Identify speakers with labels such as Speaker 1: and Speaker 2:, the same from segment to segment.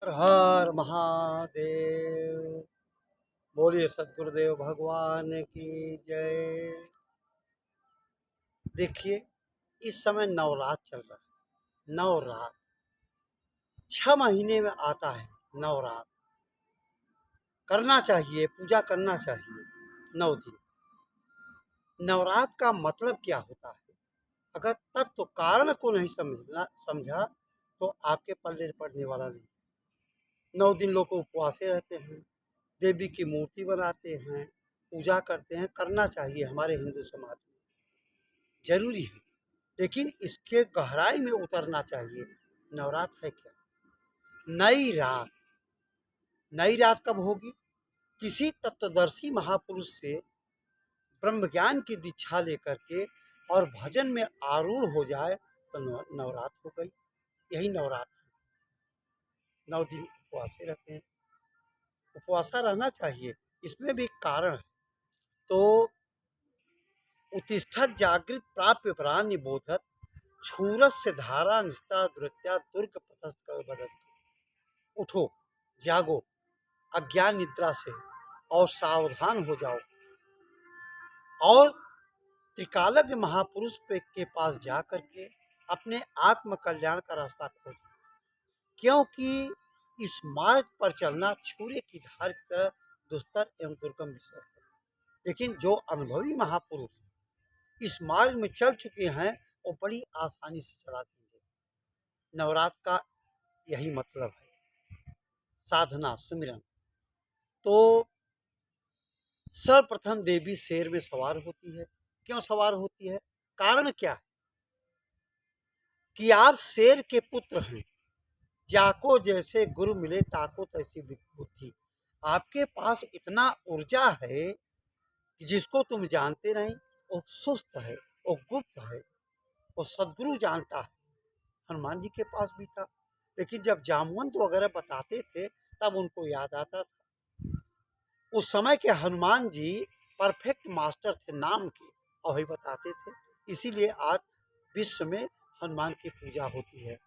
Speaker 1: हर हर महादेव। बोलिए सदगुरुदेव भगवान की जय। देखिए, इस समय नवरात्र चल रहा है। नवरात्र 6 महीने में आता है। नवरात्र करना चाहिए, पूजा करना चाहिए 9 दिन। नवरात्र का मतलब क्या होता है? अगर तत्व कारण को नहीं समझा तो आपके पल्ले पड़ने वाला नहीं। 9 दिन लोग उपवासे रहते हैं, देवी की मूर्ति बनाते हैं, पूजा करते हैं। करना चाहिए, हमारे हिंदू समाज में जरूरी है, लेकिन इसके गहराई में उतरना चाहिए। नवरात्र है क्या? नई रात। नई रात कब होगी? किसी तत्वदर्शी महापुरुष से ब्रह्म ज्ञान की दीक्षा लेकर के और भजन में आरूढ़ हो जाए तो नवरात्र हो गई। यही नवरात्र है। 9 दिन उपवासे रहते हैं। उपवासा रहना चाहिए, इसमें भी एक कारण है। तो उत्तिष्ठत् जागृत प्राप्य प्राण्य बोधत क्षूरस्य धारा निस्ता दुरत्या दुर्ग पथस्थ बदत। उठो, जागो अज्ञान निद्रा से और सावधान हो जाओ और त्रिकालज्ञ महापुरुष के पास जा करके अपने आत्म कल्याण का रास्ता खोजो। क्योंकि इस मार्ग पर चलना छुरे की धार की तरह दुस्तर एवं दुर्गम विषय है। लेकिन जो अनुभवी महापुरुष इस मार्ग में चल चुके हैं वो बड़ी आसानी से चला देंगे। नवरात्र का यही मतलब है, साधना सुमिरन। तो सर्वप्रथम देवी शेर में सवार होती है। क्यों सवार होती है? कारण क्या है? कि आप शेर के पुत्र हैं। जाको जैसे गुरु मिले ताको तैसी बुद्धि। आपके पास इतना ऊर्जा है कि जिसको तुम जानते नहीं, वो सुस्त है, वो गुप्त है, वो सदगुरु जानता है। हनुमान जी के पास भी था, लेकिन जब जामवंत वगैरह बताते थे तब उनको याद आता था। उस समय के हनुमान जी परफेक्ट मास्टर थे नाम के, और वही बताते थे। इसीलिए आज विश्व में हनुमान की पूजा होती है।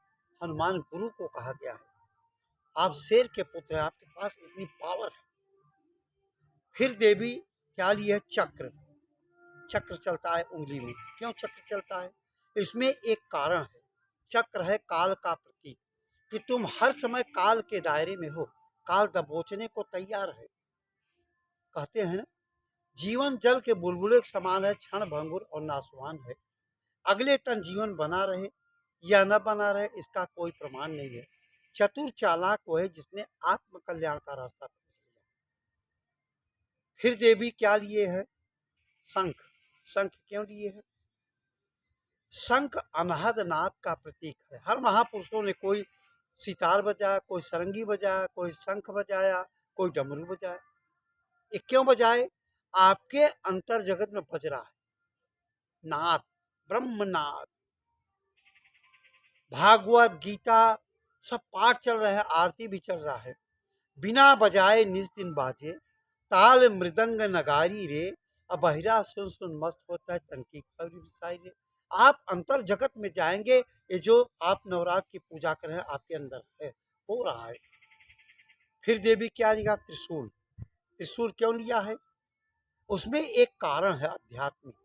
Speaker 1: हनुमान गुरु को कहा गया है। आप शेर के पुत्र हैं, आपके पास इतनी पावर है। फिर देवी क्या लिए? चक्र। चक्र चलता है उंगली में। क्यों चक्र चलता है? इसमें एक कारण है। चक्र है काल का प्रतीक, कि तुम हर समय काल के दायरे में हो। काल दबोचने को तैयार है। कहते हैं ना, जीवन जल के बुलबुले के समान है, क्षण भंगुर और नासवान है। अगले तन जीवन बना रहे या न बना रहे इसका कोई प्रमाण नहीं है। चतुर चालाक वो है जिसने आत्म कल्याण का रास्ता खोज लिया। फिर देवी क्या लिए है? शंख। शंख क्यों लिए है? शंख अनहद नाद का प्रतीक है। हर महापुरुषों ने कोई सितार बजाया, कोई सरंगी बजाया, कोई शंख बजाया, कोई डमरू बजाया। ये क्यों बजाए? आपके अंतर जगत में बज रहा है नाद, ब्रह्मनाद। भागवत गीता सब पाठ चल रहे हैं, आरती भी चल रहा है। बिना बजाए निज दिन बाजे, ताल मृदंग नगारी रे। अब बहिरा सुन सुन मस्त होता है, तनकी खबरी रे। आप अंतर जगत में जाएंगे। ये जो आप नवरात्र की पूजा कर रहे हैं आपके अंदर है, हो रहा है। फिर देवी क्या लिया? त्रिशूल। त्रिशूल क्यों लिया है? उसमें एक कारण है आध्यात्मिक।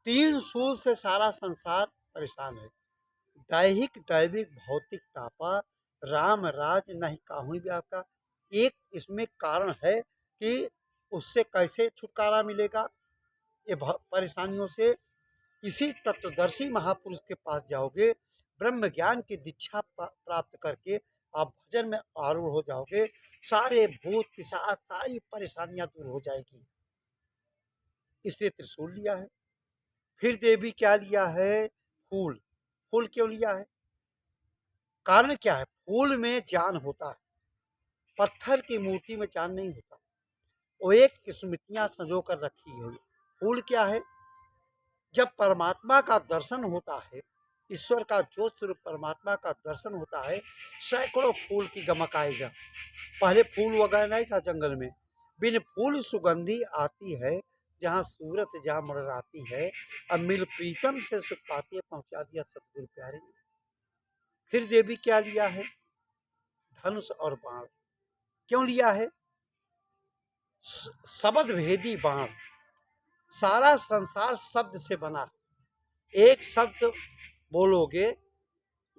Speaker 1: 3 सूल से सारा संसार परेशान है। दैहिक दैविक भौतिक तापा, राम राज नहीं काहू व्यापका। एक इसमें कारण है कि उससे कैसे छुटकारा मिलेगा। ये परेशानियों से किसी तत्वदर्शी महापुरुष के पास जाओगे, ब्रह्म ज्ञान की दीक्षा प्राप्त करके आप भजन में आरूढ़ हो जाओगे। सारे भूत पिशाच सारी परेशानियां दूर हो जाएगी। इसलिए त्रिशूल लिया है। फिर देवी क्या लिया है? फूल। फूल क्यों लिया है? कारण क्या है? फूल में जान होता है, पत्थर की मूर्ति में जान नहीं होता। वो एक स्मृतियां संजो कर रखी है। फूल क्या है? जब परमात्मा का दर्शन होता है, ईश्वर का जो स्वरूप परमात्मा का दर्शन होता है, सैकड़ों फूल की गमक आएगा। पहले फूल वगैरह नहीं था जंगल में। बिन फूल सुगंधी आती है, जहाँ सूरत जहाँ मड़राती है। अब मिल प्रीतम से सुख पाती है, पहुंचा दिया सतगुरु प्यारे ने। फिर देवी क्या लिया है? धनुष और बाण क्यों लिया है? शब्द भेदी बाण, सारा संसार शब्द से बना। एक शब्द बोलोगे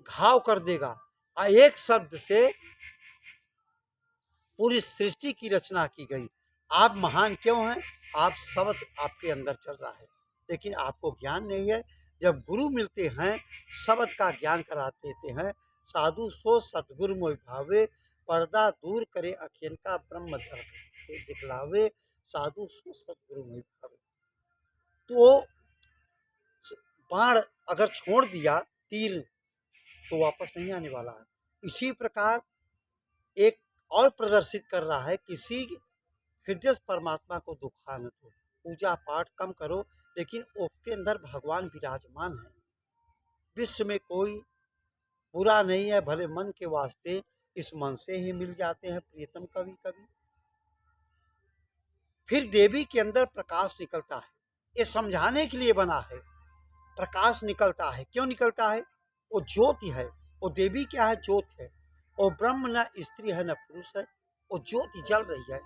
Speaker 1: घाव कर देगा, और एक शब्द से पूरी सृष्टि की रचना की गई। आप महान क्यों हैं? आप शब्द आपके अंदर चल रहा है, लेकिन आपको ज्ञान नहीं है। जब गुरु मिलते हैं, शब्द का ज्ञान करा देते हैं। साधु सो सतगुरु मोहि भावे, पर्दा दूर करे अखियन का ब्रह्म दिखलावे। साधु सो सतगुरु मोहि भावे। तो बाण अगर छोड़ दिया, तीर, तो वापस नहीं आने वाला है। इसी प्रकार एक और प्रदर्शित कर रहा है, किसी हृदय परमात्मा को दुखा न दो, पूजा पाठ कम करो, लेकिन उसके अंदर भगवान विराजमान है। विश्व में कोई बुरा नहीं है, भले मन के वास्ते इस मन से ही मिल जाते हैं प्रियतम कभी कभी। फिर देवी के अंदर प्रकाश निकलता है, ये समझाने के लिए बना है। प्रकाश निकलता है, क्यों निकलता है? वो ज्योति है। वो देवी क्या है? ज्योति है। और ब्रह्म न स्त्री है न पुरुष है, वो ज्योति जल रही है।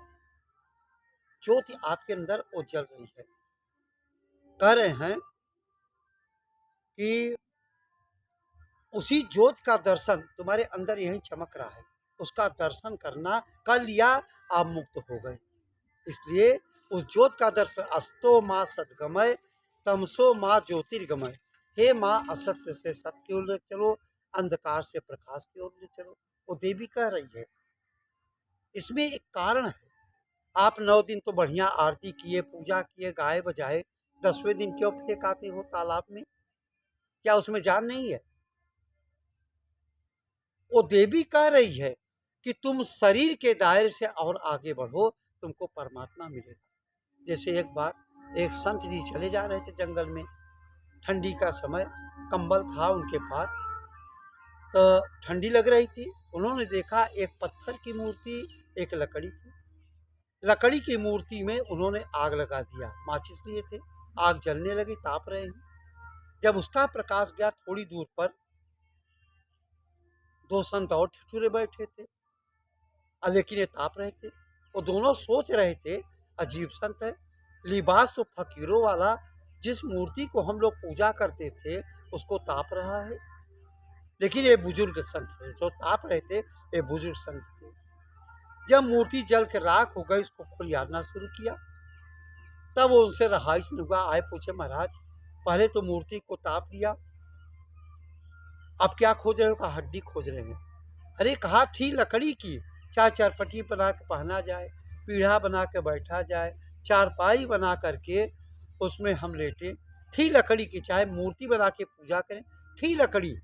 Speaker 1: ज्योति आपके अंदर वो जल रही है। कह रहे हैं कि उसी ज्योति का दर्शन तुम्हारे अंदर यही चमक रहा है, उसका दर्शन करना, कर लिया आप मुक्त हो गए। इसलिए उस ज्योति का दर्शन, अस्तो माँ सदगमय तमसो माँ ज्योतिर्गमय। हे माँ, असत्य से सत्य की ओर ले चलो, अंधकार से प्रकाश की ओर ले चलो। वो देवी कह रही है। इसमें एक कारण है। आप 9 दिन तो बढ़िया आरती किए, पूजा किए, गाए बजाए, 10वें दिन क्यों फेंकाते हो तालाब में? क्या उसमें जान नहीं है? वो देवी कह रही है कि तुम शरीर के दायरे से और आगे बढ़ो, तुमको परमात्मा मिलेगा। जैसे एक बार एक संत जी चले जा रहे थे जंगल में, ठंडी का समय, कंबल था उनके पास, तो ठंडी लग रही थी। उन्होंने देखा एक पत्थर की मूर्ति, एक लकड़ी की। लकड़ी की मूर्ति में उन्होंने आग लगा दिया, माचिस लिए थे, आग जलने लगी, ताप रहे हैं। जब उसका प्रकाश गया, थोड़ी दूर पर 2 संत और ठिठुरे बैठे थे, लेकिन ये ताप रहे थे। वो दोनों सोच रहे थे, अजीब संत है, लिबास तो फकीरों वाला, जिस मूर्ति को हम लोग पूजा करते थे उसको ताप रहा है। लेकिन ये बुजुर्ग संत थे, जो ताप रहे थे ये बुजुर्ग संत थे। जब मूर्ति जल के राख हो गई, इसको खुलियारना शुरू किया, तब वो उनसे रहाइश नहीं हुआ। आए, पूछे, महाराज पहले तो मूर्ति को ताप दिया, अब क्या खोज रहे हो? कहा हड्डी खोज रहे हैं। अरे कहा थी लकड़ी की, चाहे चरपटी बना के पहना जाए, पीढ़ा बना के बैठा जाए, चारपाई बना करके उसमें हम लेटे, थी लकड़ी की, चाहे मूर्ति बना के पूजा करें, थी लकड़ी।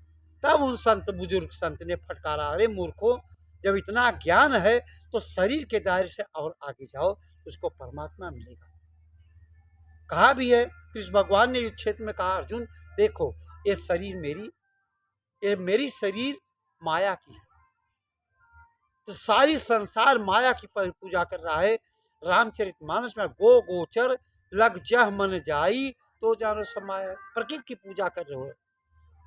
Speaker 1: तब उन संत, बुजुर्ग संत ने फटकारा, अरे मूर्खों, जब इतना ज्ञान है तो शरीर के दायरे से और आगे जाओ, उसको परमात्मा मिलेगा। कहा भी है, कृष्ण भगवान ने युद्ध क्षेत्र में कहा, अर्जुन देखो, ये शरीर मेरी, ये मेरी शरीर माया की है। तो सारी संसार माया की पूजा कर रहा है। रामचरितमानस में गो गोचर लग जह मन जाई, तो जानो सब माया। प्रकृति की पूजा कर रहे हो,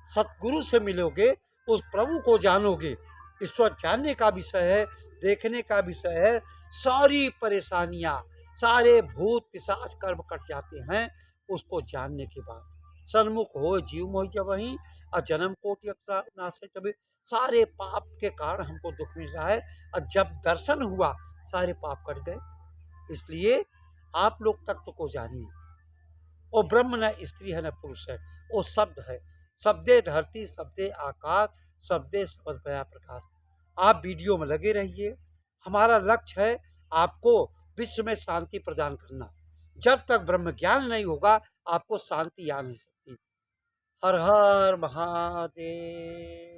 Speaker 1: सतगुरु से मिलोगे, उस प्रभु को जानोगे। ईश्वर जानने का विषय है, देखने का विषय है। सारी परेशानियां, सारे भूत पिशाच कर्म कट जाते हैं उसको जानने के बाद। सन्मुख हो जीव मोहि जब वहीं, और जन्म कोटि नासे जब, सारे पाप के कारण हमको दुख मिल रहा है, और जब दर्शन हुआ सारे पाप कट गए। इसलिए आप लोग तत्व को जानिए। वो ब्रह्म न स्त्री है न पुरुष है, वो शब्द है। शब्दे धरती, शब्दे आकाश, शब्दे शब्द भया प्रकाश। आप वीडियो में लगे रहिए। हमारा लक्ष्य है आपको विश्व में शांति प्रदान करना। जब तक ब्रह्म ज्ञान नहीं होगा, आपको शांति आ नहीं सकती। हर हर महादेव।